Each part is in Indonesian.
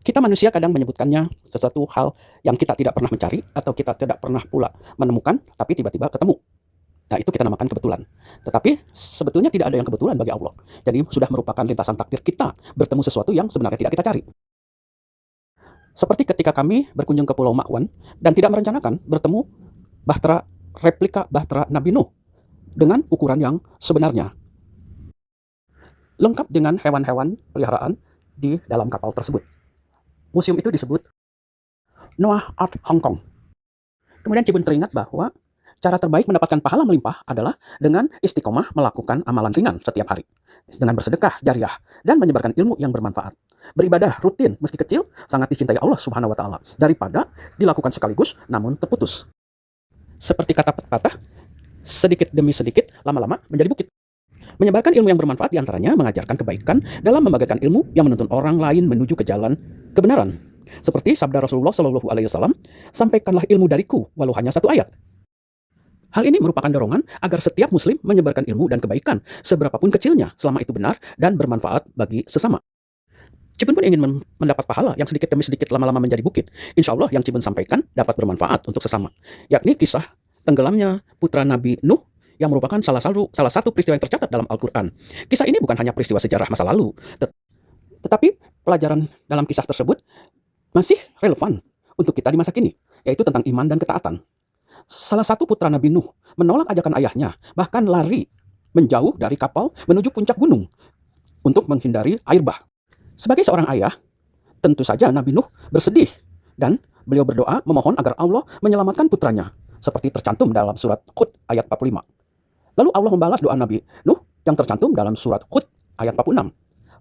Kita manusia kadang menyebutkannya sesuatu hal yang kita tidak pernah mencari atau kita tidak pernah pula menemukan, tapi tiba-tiba ketemu. Nah, itu kita namakan kebetulan. Tetapi sebetulnya tidak ada yang kebetulan bagi Allah. Jadi sudah merupakan lintasan takdir kita bertemu sesuatu yang sebenarnya tidak kita cari. Seperti ketika kami berkunjung ke Pulau Makwan dan tidak merencanakan bertemu bahtera replika bahtera Nabi Nuh dengan ukuran yang sebenarnya, lengkap dengan hewan-hewan peliharaan di dalam kapal tersebut. Museum itu disebut Noah Art Hong Kong. Kemudian Cibun teringat bahwa cara terbaik mendapatkan pahala melimpah adalah dengan istiqomah melakukan amalan ringan setiap hari. Dengan bersedekah jariah dan menyebarkan ilmu yang bermanfaat. Beribadah rutin meski kecil sangat dicintai Allah Subhanahu wa taala daripada dilakukan sekaligus namun terputus. Seperti kata pepatah, sedikit demi sedikit lama-lama menjadi bukit. Menyebarkan ilmu yang bermanfaat diantaranya mengajarkan kebaikan dalam membagikan ilmu yang menuntun orang lain menuju ke jalan kebenaran. Seperti sabda Rasulullah Shallallahu Alaihi Wasallam, sampaikanlah ilmu dariku walau hanya satu ayat. Hal ini merupakan dorongan agar setiap muslim menyebarkan ilmu dan kebaikan, seberapapun kecilnya, selama itu benar dan bermanfaat bagi sesama. Cibun pun ingin mendapat pahala yang sedikit demi sedikit lama-lama menjadi bukit. Insya Allah yang Cibun sampaikan dapat bermanfaat untuk sesama, yakni kisah tenggelamnya putra Nabi Nuh yang merupakan salah satu peristiwa yang tercatat dalam Al-Quran. Kisah ini bukan hanya peristiwa sejarah masa lalu, tetapi pelajaran dalam kisah tersebut masih relevan untuk kita di masa kini, yaitu tentang iman dan ketaatan. Salah satu putra Nabi Nuh menolak ajakan ayahnya, bahkan lari menjauh dari kapal menuju puncak gunung untuk menghindari air bah. Sebagai seorang ayah, tentu saja Nabi Nuh bersedih dan beliau berdoa memohon agar Allah menyelamatkan putranya, seperti tercantum dalam surat Hud ayat 45. Lalu Allah membalas doa Nabi Nuh yang tercantum dalam surat Hud ayat 46.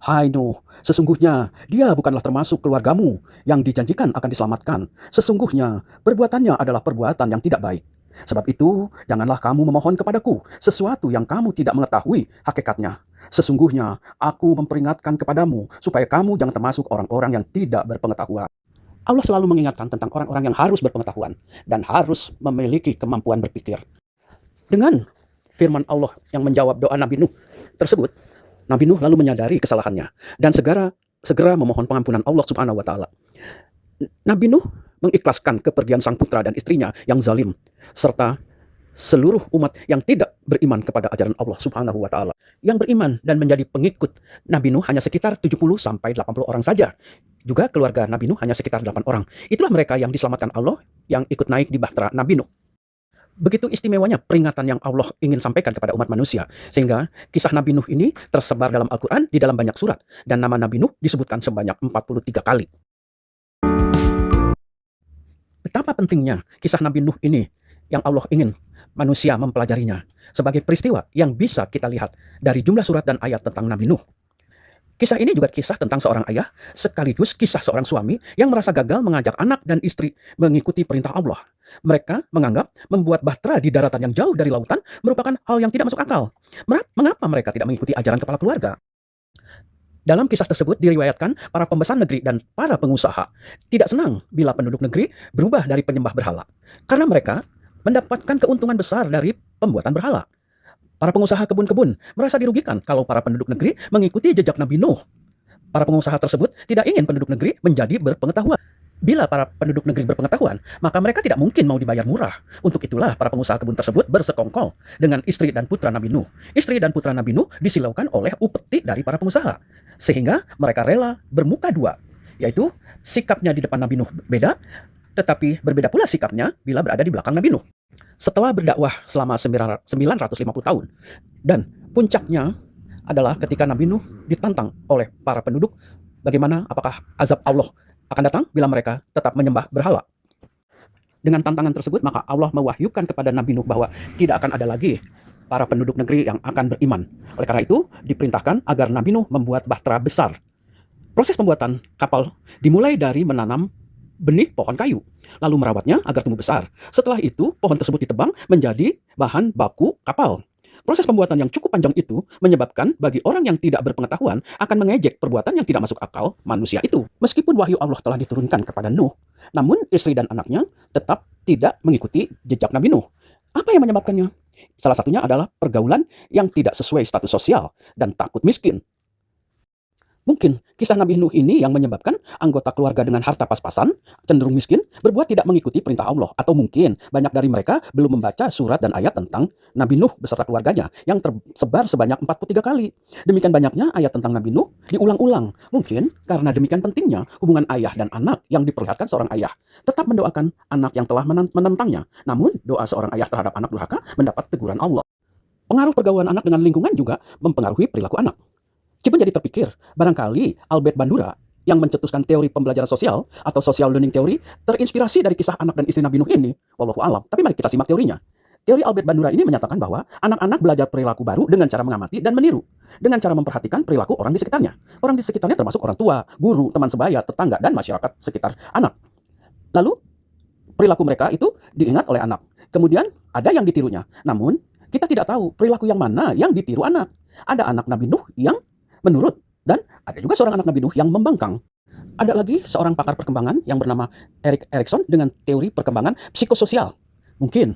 Hai Nuh, sesungguhnya dia bukanlah termasuk keluargamu yang dijanjikan akan diselamatkan. Sesungguhnya perbuatannya adalah perbuatan yang tidak baik. Sebab itu, janganlah kamu memohon kepadaku sesuatu yang kamu tidak mengetahui hakikatnya. Sesungguhnya aku memperingatkan kepadamu supaya kamu jangan termasuk orang-orang yang tidak berpengetahuan. Allah selalu mengingatkan tentang orang-orang yang harus berpengetahuan dan harus memiliki kemampuan berpikir. Dengan firman Allah yang menjawab doa Nabi Nuh tersebut, Nabi Nuh lalu menyadari kesalahannya dan segera memohon pengampunan Allah Subhanahu wa taala. Nabi Nuh mengikhlaskan kepergian sang putra dan istrinya yang zalim serta seluruh umat yang tidak beriman kepada ajaran Allah Subhanahu wa taala. Yang beriman dan menjadi pengikut Nabi Nuh hanya sekitar 70 sampai 80 orang saja. Juga keluarga Nabi Nuh hanya sekitar 8 orang. Itulah mereka yang diselamatkan Allah yang ikut naik di bahtera Nabi Nuh. Begitu istimewanya peringatan yang Allah ingin sampaikan kepada umat manusia, sehingga kisah Nabi Nuh ini tersebar dalam Al-Quran di dalam banyak surat, dan nama Nabi Nuh disebutkan sebanyak 43 kali. Betapa pentingnya kisah Nabi Nuh ini yang Allah ingin manusia mempelajarinya sebagai peristiwa yang bisa kita lihat dari jumlah surat dan ayat tentang Nabi Nuh. Kisah ini juga kisah tentang seorang ayah, sekaligus kisah seorang suami yang merasa gagal mengajak anak dan istri mengikuti perintah Allah. Mereka menganggap membuat bahtera di daratan yang jauh dari lautan merupakan hal yang tidak masuk akal. Mengapa mereka tidak mengikuti ajaran kepala keluarga? Dalam kisah tersebut diriwayatkan para pembesar negeri dan para pengusaha tidak senang bila penduduk negeri berubah dari penyembah berhala, karena mereka mendapatkan keuntungan besar dari pembuatan berhala. Para pengusaha kebun-kebun merasa dirugikan kalau para penduduk negeri mengikuti jejak Nabi Nuh. Para pengusaha tersebut tidak ingin penduduk negeri menjadi berpengetahuan. Bila para penduduk negeri berpengetahuan, maka mereka tidak mungkin mau dibayar murah. Untuk itulah para pengusaha kebun tersebut bersekongkol dengan istri dan putra Nabi Nuh. Istri dan putra Nabi Nuh disilaukan oleh upeti dari para pengusaha, sehingga mereka rela bermuka dua, yaitu sikapnya di depan Nabi Nuh beda, tetapi berbeda pula sikapnya bila berada di belakang Nabi Nuh. Setelah berdakwah selama 950 tahun, dan puncaknya adalah ketika Nabi Nuh ditantang oleh para penduduk, bagaimana apakah azab Allah akan datang bila mereka tetap menyembah berhala. Dengan tantangan tersebut, maka Allah mewahyukan kepada Nabi Nuh bahwa tidak akan ada lagi para penduduk negeri yang akan beriman. Oleh karena itu, diperintahkan agar Nabi Nuh membuat bahtera besar. Proses pembuatan kapal dimulai dari menanam benih pohon kayu, lalu merawatnya agar tumbuh besar. Setelah itu, pohon tersebut ditebang menjadi bahan baku kapal. Proses pembuatan yang cukup panjang itu menyebabkan bagi orang yang tidak berpengetahuan akan mengejek perbuatan yang tidak masuk akal manusia itu. Meskipun wahyu Allah telah diturunkan kepada Nuh, namun istri dan anaknya tetap tidak mengikuti jejak Nabi Nuh. Apa yang menyebabkannya? Salah satunya adalah pergaulan yang tidak sesuai status sosial dan takut miskin. Mungkin kisah Nabi Nuh ini yang menyebabkan anggota keluarga dengan harta pas-pasan, cenderung miskin, berbuat tidak mengikuti perintah Allah. Atau mungkin banyak dari mereka belum membaca surat dan ayat tentang Nabi Nuh beserta keluarganya yang tersebar sebanyak 43 kali. Demikian banyaknya ayat tentang Nabi Nuh diulang-ulang. Mungkin karena demikian pentingnya hubungan ayah dan anak yang diperlihatkan seorang ayah tetap mendoakan anak yang telah menentangnya. Namun doa seorang ayah terhadap anak durhaka mendapat teguran Allah. Pengaruh pergaulan anak dengan lingkungan juga mempengaruhi perilaku anak. Cipun jadi terpikir, barangkali Albert Bandura yang mencetuskan teori pembelajaran sosial atau social learning theory terinspirasi dari kisah anak dan istri Nabi Nuh ini. Wallahu alam. Tapi mari kita simak teorinya. Teori Albert Bandura ini menyatakan bahwa anak-anak belajar perilaku baru dengan cara mengamati dan meniru, dengan cara memperhatikan perilaku orang di sekitarnya. Orang di sekitarnya termasuk orang tua, guru, teman sebaya, tetangga, dan masyarakat sekitar anak. Lalu, perilaku mereka itu diingat oleh anak. Kemudian, ada yang ditirunya. Namun, kita tidak tahu perilaku yang mana yang ditiru anak. Ada anak Nabi Nuh yang menurut, dan ada juga seorang anak Nabi Nuh yang membangkang. Ada lagi seorang pakar perkembangan yang bernama Erik Erikson dengan teori perkembangan psikososial. Mungkin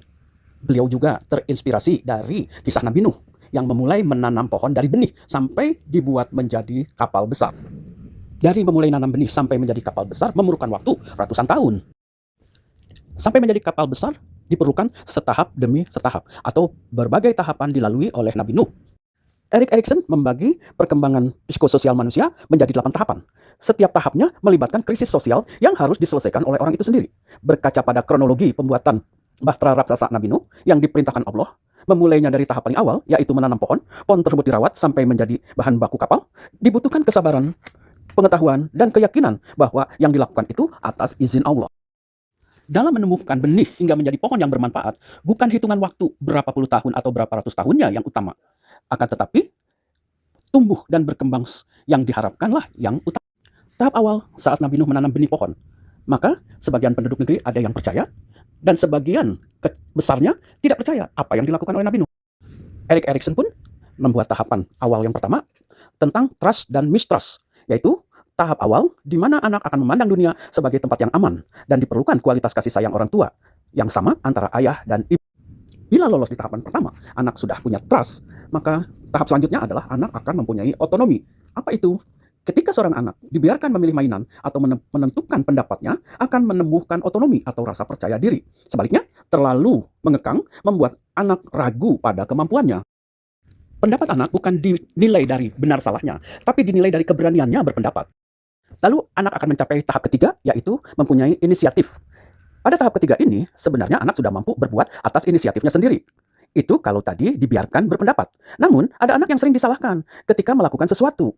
beliau juga terinspirasi dari kisah Nabi Nuh yang memulai menanam pohon dari benih sampai dibuat menjadi kapal besar. Dari memulai nanam benih sampai menjadi kapal besar memerlukan waktu ratusan tahun. Sampai menjadi kapal besar diperlukan setahap demi setahap atau berbagai tahapan dilalui oleh Nabi Nuh. Erik Erikson membagi perkembangan psikososial manusia menjadi 8 tahapan. Setiap tahapnya melibatkan krisis sosial yang harus diselesaikan oleh orang itu sendiri. Berkaca pada kronologi pembuatan Bahtera Raksasa Nabi Nuh yang diperintahkan Allah, memulainya dari tahap paling awal, yaitu menanam pohon. Pohon tersebut dirawat sampai menjadi bahan baku kapal. Dibutuhkan kesabaran, pengetahuan, dan keyakinan bahwa yang dilakukan itu atas izin Allah. Dalam menumbuhkan benih hingga menjadi pohon yang bermanfaat, bukan hitungan waktu berapa puluh tahun atau berapa ratus tahunnya yang utama. Akan tetapi, tumbuh dan berkembang yang diharapkanlah yang utama. Tahap awal saat Nabi Nuh menanam benih pohon, maka sebagian penduduk negeri ada yang percaya, dan sebagian besarnya tidak percaya apa yang dilakukan oleh Nabi Nuh. Erik Erikson pun membuat tahapan awal yang pertama tentang trust dan mistrust, yaitu tahap awal di mana anak akan memandang dunia sebagai tempat yang aman dan diperlukan kualitas kasih sayang orang tua yang sama antara ayah dan ibu. Bila lolos di tahapan pertama, anak sudah punya trust, maka tahap selanjutnya adalah anak akan mempunyai otonomi. Apa itu? Ketika seorang anak dibiarkan memilih mainan atau menentukan pendapatnya, akan menumbuhkan otonomi atau rasa percaya diri. Sebaliknya, terlalu mengekang membuat anak ragu pada kemampuannya. Pendapat anak bukan dinilai dari benar salahnya, tapi dinilai dari keberaniannya berpendapat. Lalu anak akan mencapai tahap ketiga, yaitu mempunyai inisiatif. Pada tahap ketiga ini, sebenarnya anak sudah mampu berbuat atas inisiatifnya sendiri. Itu kalau tadi dibiarkan berpendapat. Namun, ada anak yang sering disalahkan ketika melakukan sesuatu.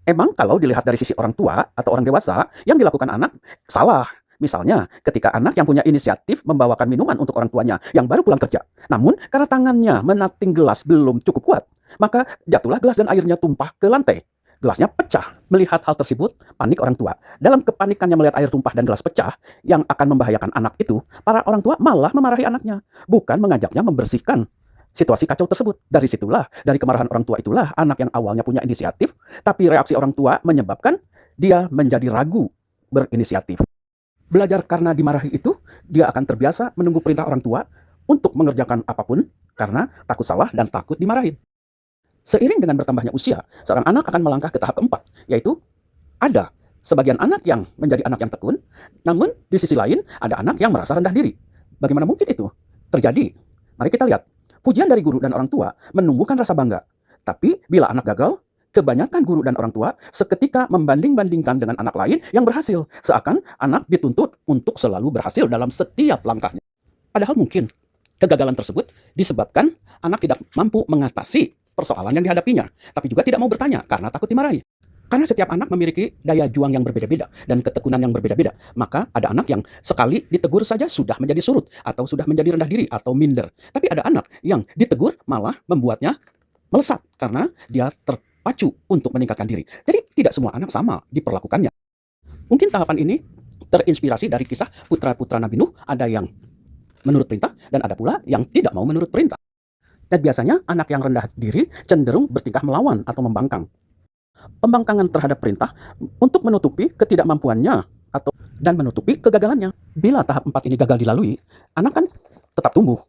Emang kalau dilihat dari sisi orang tua atau orang dewasa, yang dilakukan anak salah. Misalnya, ketika anak yang punya inisiatif membawakan minuman untuk orang tuanya yang baru pulang kerja. Namun, karena tangannya menating gelas belum cukup kuat, maka jatuhlah gelas dan airnya tumpah ke lantai. Gelasnya pecah. Melihat hal tersebut, panik orang tua. Dalam kepanikannya melihat air tumpah dan gelas pecah yang akan membahayakan anak itu, para orang tua malah memarahi anaknya, bukan mengajaknya membersihkan situasi kacau tersebut. Dari situlah, dari kemarahan orang tua itulah, anak yang awalnya punya inisiatif, tapi reaksi orang tua menyebabkan dia menjadi ragu berinisiatif. Belajar karena dimarahi itu, dia akan terbiasa menunggu perintah orang tua untuk mengerjakan apapun karena takut salah dan takut dimarahin. Seiring dengan bertambahnya usia, seorang anak akan melangkah ke tahap keempat, yaitu ada sebagian anak yang menjadi anak yang tekun, namun di sisi lain ada anak yang merasa rendah diri. Bagaimana mungkin itu terjadi? Mari kita lihat. Pujian dari guru dan orang tua menumbuhkan rasa bangga. Tapi bila anak gagal, kebanyakan guru dan orang tua seketika membanding-bandingkan dengan anak lain yang berhasil, seakan anak dituntut untuk selalu berhasil dalam setiap langkahnya. Padahal mungkin kegagalan tersebut disebabkan anak tidak mampu mengatasi persoalan yang dihadapinya, tapi juga tidak mau bertanya karena takut dimarahi. Karena setiap anak memiliki daya juang yang berbeda-beda dan ketekunan yang berbeda-beda, maka ada anak yang sekali ditegur saja sudah menjadi surut atau sudah menjadi rendah diri atau minder. Tapi ada anak yang ditegur malah membuatnya melesat karena dia terpacu untuk meningkatkan diri. Jadi tidak semua anak sama diperlakukannya. Mungkin tahapan ini terinspirasi dari kisah putra-putra Nabi Nuh, ada yang menurut perintah dan ada pula yang tidak mau menurut perintah. Dan biasanya anak yang rendah diri cenderung bertingkah melawan atau membangkang. Pembangkangan terhadap perintah untuk menutupi ketidakmampuannya dan menutupi kegagalannya. Bila tahap 4 ini gagal dilalui, anak kan tetap tumbuh.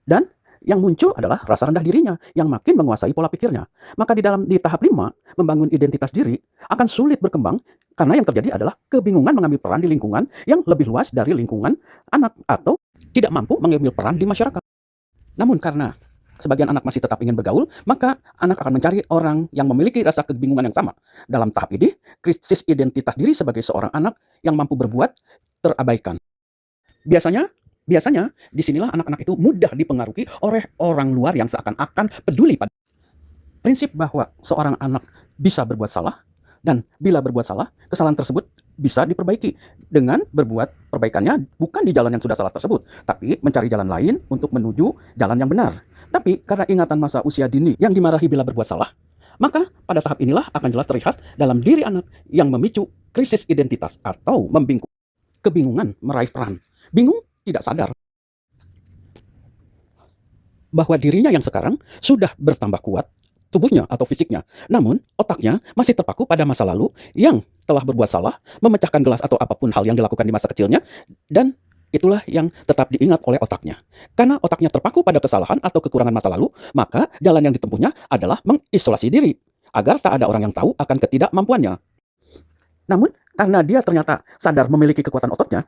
Dan Yang muncul adalah rasa rendah dirinya yang makin menguasai pola pikirnya. Maka di tahap 5, membangun identitas diri akan sulit berkembang karena yang terjadi adalah kebingungan mengambil peran di lingkungan yang lebih luas dari lingkungan anak atau tidak mampu mengambil peran di masyarakat. Namun karena sebagian anak masih tetap ingin bergaul, maka anak akan mencari orang yang memiliki rasa kebingungan yang sama. Dalam tahap ini, krisis identitas diri sebagai seorang anak yang mampu berbuat terabaikan. Biasanya disinilah anak-anak itu mudah dipengaruhi oleh orang luar yang seakan-akan peduli pada prinsip bahwa seorang anak bisa berbuat salah, dan bila berbuat salah, kesalahan tersebut bisa diperbaiki dengan berbuat perbaikannya bukan di jalan yang sudah salah tersebut, tapi mencari jalan lain untuk menuju jalan yang benar. Tapi karena ingatan masa usia dini yang dimarahi bila berbuat salah, maka pada tahap inilah akan jelas terlihat dalam diri anak yang memicu krisis identitas atau kebingungan meraih peran. Bingung tidak sadar bahwa dirinya yang sekarang sudah bertambah kuat, tubuhnya atau fisiknya. Namun, otaknya masih terpaku pada masa lalu yang telah berbuat salah, memecahkan gelas atau apapun hal yang dilakukan di masa kecilnya, dan itulah yang tetap diingat oleh otaknya. Karena otaknya terpaku pada kesalahan atau kekurangan masa lalu, maka jalan yang ditempuhnya adalah mengisolasi diri, agar tak ada orang yang tahu akan ketidakmampuannya. Namun, karena dia ternyata sadar memiliki kekuatan ototnya,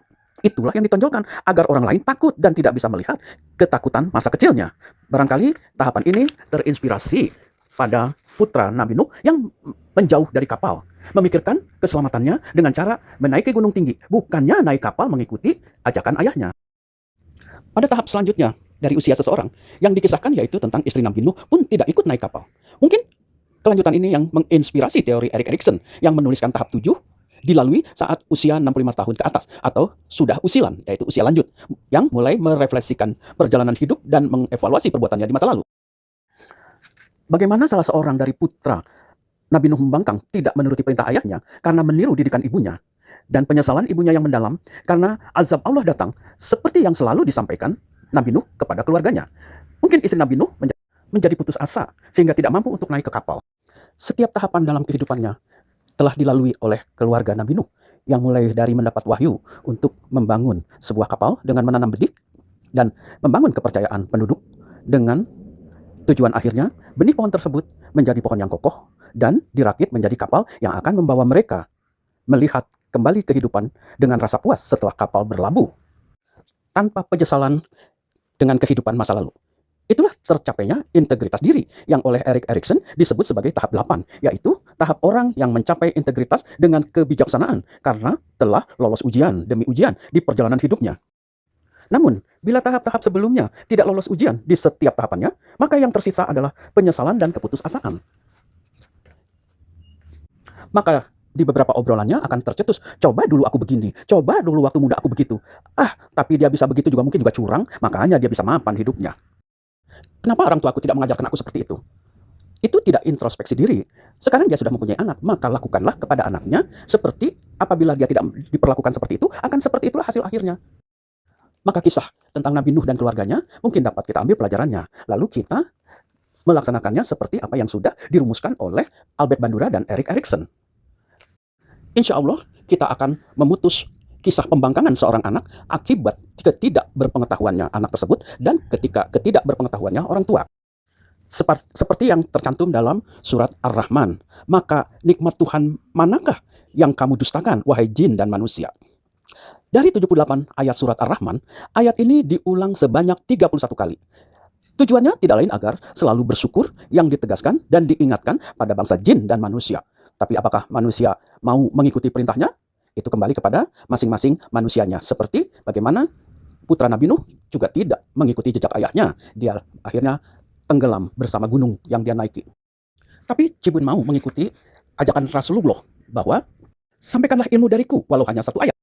itulah yang ditonjolkan agar orang lain takut dan tidak bisa melihat ketakutan masa kecilnya. Barangkali tahapan ini terinspirasi pada putra Nabi Nuh yang menjauh dari kapal, memikirkan keselamatannya dengan cara menaiki gunung tinggi, bukannya naik kapal mengikuti ajakan ayahnya. Pada tahap selanjutnya dari usia seseorang, yang dikisahkan yaitu tentang istri Nabi Nuh pun tidak ikut naik kapal. Mungkin kelanjutan ini yang menginspirasi teori Erik Erikson yang menuliskan tahap 7 dilalui saat usia 65 tahun ke atas atau sudah usilan, yaitu usia lanjut, yang mulai merefleksikan perjalanan hidup dan mengevaluasi perbuatannya di masa lalu. Bagaimana salah seorang dari putra Nabi Nuh membangkang tidak menuruti perintah ayahnya karena meniru didikan ibunya, dan penyesalan ibunya yang mendalam karena azab Allah datang seperti yang selalu disampaikan Nabi Nuh kepada keluarganya. Mungkin istri Nabi Nuh menjadi putus asa sehingga tidak mampu untuk naik ke kapal. Setiap tahapan dalam kehidupannya telah dilalui oleh keluarga Nabi Nuh yang mulai dari mendapat wahyu untuk membangun sebuah kapal dengan menanam benih dan membangun kepercayaan penduduk dengan tujuan akhirnya benih pohon tersebut menjadi pohon yang kokoh dan dirakit menjadi kapal yang akan membawa mereka melihat kembali kehidupan dengan rasa puas setelah kapal berlabuh tanpa penyesalan dengan kehidupan masa lalu. Itulah tercapainya integritas diri yang oleh Erik Erikson disebut sebagai tahap 8, yaitu tahap orang yang mencapai integritas dengan kebijaksanaan karena telah lolos ujian demi ujian di perjalanan hidupnya. Namun, bila tahap-tahap sebelumnya tidak lolos ujian di setiap tahapannya, maka yang tersisa adalah penyesalan dan keputusasaan. Maka di beberapa obrolannya akan tercetus, coba dulu aku begini, coba dulu waktu muda aku begitu. Tapi dia bisa begitu juga mungkin juga curang, makanya dia bisa mapan hidupnya. Kenapa orang tuaku tidak mengajarkan aku seperti itu? Itu tidak introspeksi diri. Sekarang dia sudah mempunyai anak, maka lakukanlah kepada anaknya seperti apabila dia tidak diperlakukan seperti itu, akan seperti itulah hasil akhirnya. Maka kisah tentang Nabi Nuh dan keluarganya mungkin dapat kita ambil pelajarannya. Lalu kita melaksanakannya seperti apa yang sudah dirumuskan oleh Albert Bandura dan Erik Erikson. Insya Allah kita akan memutus kisah pembangkangan seorang anak akibat ketidakberpengetahuannya anak tersebut dan ketika ketidakberpengetahuannya orang tua. Seperti yang tercantum dalam surat Ar-Rahman. Maka nikmat Tuhan manakah yang kamu dustakan, wahai jin dan manusia? Dari 78 ayat surat Ar-Rahman, ayat ini diulang sebanyak 31 kali. Tujuannya tidak lain agar selalu bersyukur yang ditegaskan dan diingatkan pada bangsa jin dan manusia. Tapi apakah manusia mau mengikuti perintahnya? Itu kembali kepada masing-masing manusianya. Seperti bagaimana putra Nabi Nuh juga tidak mengikuti jejak ayahnya. Dia akhirnya tenggelam bersama gunung yang dia naiki. Tapi Cibun mau mengikuti ajakan Rasulullah bahwa sampaikanlah ilmu dariku walau hanya satu ayat.